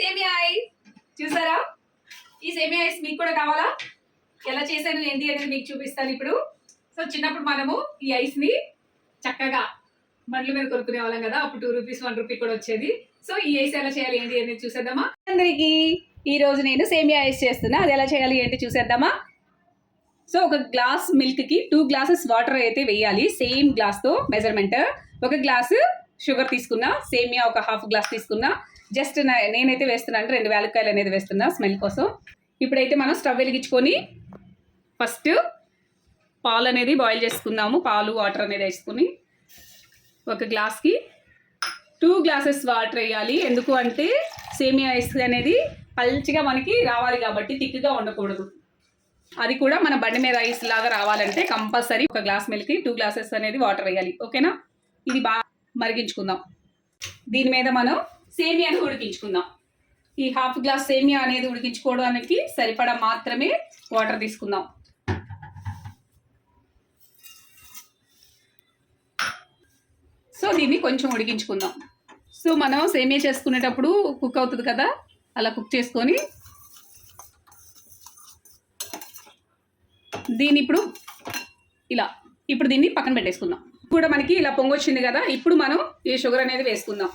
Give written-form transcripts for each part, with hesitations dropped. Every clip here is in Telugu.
సేమియా ఐస్ చూసారా? ఈ సేమియా ఐస్ మీకు కూడా కావాలా? ఎలా చేశాను ఏంటి అనేది మీకు చూపిస్తాను ఇప్పుడు. సో చిన్నప్పుడు మనము ఈ ఐస్ ని చక్కగా బండ్ల మీద కొనుక్కునే వాళ్ళం కదా, అప్పుడు 2 రూపీస్ 1 రూపీ కూడా వచ్చేది. సో ఈ ఐస్ ఎలా చేయాలి ఏంటి అనేది చూసేద్దామా? అందరికి ఈ రోజు నేను సేమియా ఐస్ చేస్తున్నా, అది ఎలా చేయాలి ఏంటి చూసేద్దామా? సో ఒక గ్లాస్ మిల్క్ కి 2 గ్లాసెస్ వాటర్ అయితే వేయాలి, సేమ్ గ్లాస్ తో మెజర్మెంట్. ఒక గ్లాసు షుగర్ తీసుకున్నా, సేమియా ఒక హాఫ్ గ్లాస్ తీసుకున్నా. జస్ట్ నేనైతే వేస్తున్నాను 2 యాలక్కాయలు అనేది వేస్తున్నా స్మెల్ కోసం. ఇప్పుడైతే మనం స్టవ్ వెలిగించుకొని ఫస్ట్ పాలు అనేది బాయిల్ చేసుకుందాము. పాలు వాటర్ అనేది వేసుకుని ఒక గ్లాస్కి 2 గ్లాసెస్ వాటర్ వేయాలి. ఎందుకు అంటే సేమియా ఐస్ అనేది పల్చిగా మనకి రావాలి కాబట్టి, థిక్గా ఉండకూడదు. అది కూడా మన బండి మీద ఐస్ లాగా రావాలంటే కంపల్సరీ ఒక గ్లాస్ మిల్క్కి 2 గ్లాసెస్ అనేది వాటర్ వేయాలి. ఓకేనా? ఇది బాగా మరిగించుకుందాం. దీని మీద మనం సేమియాని ఉడికించుకుందాం. ఈ హాఫ్ గ్లాస్ సేమియా అనేది ఉడికించుకోవడానికి సరిపడా మాత్రమే వాటర్ తీసుకుందాం. సో దీన్ని కొంచెం ఉడికించుకుందాం. సో మనం సేమియా చేసుకునేటప్పుడు కుక్ అవుతుంది కదా, అలా కుక్ చేసుకొని దీన్ని ఇప్పుడు దీన్ని పక్కన పెట్టేసుకుందాం. కూడా మనకి ఇలా పొంగొచ్చింది కదా, ఇప్పుడు మనం ఈ షుగర్ అనేది వేసుకుందాం.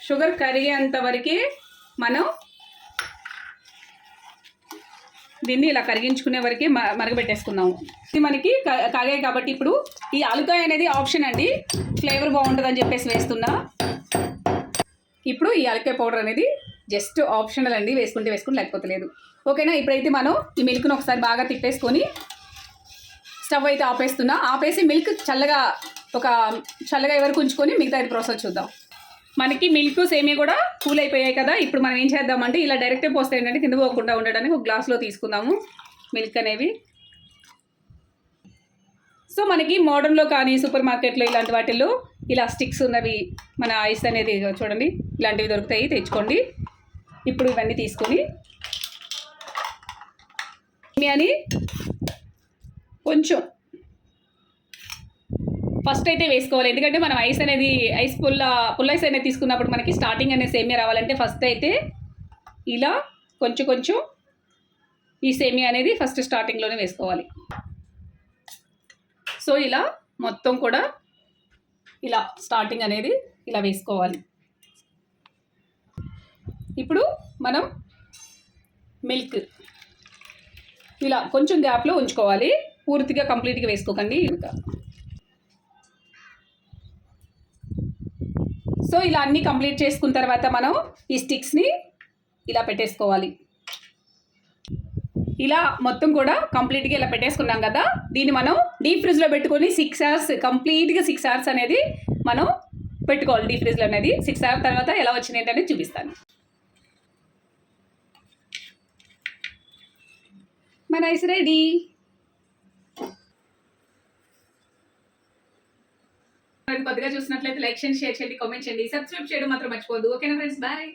షుగర్ కరిగేంత వరకే మనం దీన్ని ఇలా కరిగించుకునే వరకే మరగబెట్టేసుకుందాము. ఇది మనకి కాగాయి కాబట్టి ఇప్పుడు ఈ ఆలుకాయ అనేది ఆప్షన్ అండి, ఫ్లేవర్ బాగుంటుందని చెప్పేసి వేస్తున్నా. ఇప్పుడు ఈ ఆలుకాయ పౌడర్ అనేది జస్ట్ ఆప్షనల్ అండి, వేసుకుంటే వేసుకుని లేకపోతే లేదు. ఓకేనా? ఇప్పుడైతే మనం ఈ మిల్క్ను ఒకసారి బాగా తిప్పేసుకొని స్టవ్ అయితే ఆపేస్తున్నా. ఆపేసి మిల్క్ చల్లగా ఎవరికి ఉంచుకొని మిగతా ప్రాసెస్ చూద్దాం. మనకి మిల్క్ సేమియా కూడా కూల్ అయిపోయాయి కదా, ఇప్పుడు మనం ఏం చేద్దామంటే ఇలా డైరెక్టే పోస్తే ఏంటంటే కింద పోకుండా ఉండడానికి ఒక గ్లాస్లో తీసుకుందాము మిల్క్ అనేవి. సో మనకి మోడర్న్లో కానీ సూపర్ మార్కెట్లో ఇలాంటి వాటిల్లో ఇలా స్టిక్స్ ఉన్నవి మన ఐస్ అనేది చూడండి, ఇలాంటివి దొరుకుతాయి, తెచ్చుకోండి. ఇప్పుడు ఇవన్నీ తీసుకొని సేమియాని కొంచెం ఫస్ట్ అయితే వేసుకోవాలి. ఎందుకంటే మనం ఐస్ పుల్ల ఐస్ అనేది తీసుకున్నప్పుడు మనకి స్టార్టింగ్ అనేది సేమియా రావాలంటే ఫస్ట్ అయితే ఇలా కొంచెం ఈ సేమియా అనేది ఫస్ట్ స్టార్టింగ్లోనే వేసుకోవాలి. సో ఇలా మొత్తం కూడా ఇలా స్టార్టింగ్ అనేది ఇలా వేసుకోవాలి. ఇప్పుడు మనం మిల్క్ ఇలా కొంచెం గ్యాప్లో ఉంచుకోవాలి, పూర్తిగా కంప్లీట్గా వేసుకోకండి ఇంకా. సో ఇలా అన్నీ కంప్లీట్ చేసుకున్న తర్వాత మనం ఈ స్టిక్స్ని ఇలా పెట్టేసుకోవాలి. ఇలా మొత్తం కూడా కంప్లీట్గా ఇలా పెట్టేసుకున్నాం కదా, దీన్ని మనం డీప్ ఫ్రిడ్జ్లో పెట్టుకొని 6 అవర్స్ కంప్లీట్గా 6 అవర్స్ అనేది మనం పెట్టుకోవాలి డీప్ ఫ్రిడ్జ్లో అనేది. 6 అవర్స్ తర్వాత ఎలా వచ్చింది ఏంటనేది చూపిస్తాను. మన ఐస్ రెడీ. కొద్దిగా చూసినట్లయితే లైక్ చేయండి, షేర్ చేయండి, కామెంట్ చేయండి, సబ్స్క్రైబ్ చేయడం మాత్రం మర్చిపోవద్దు. ఓకేనా ఫ్రెండ్స్? బాయ్.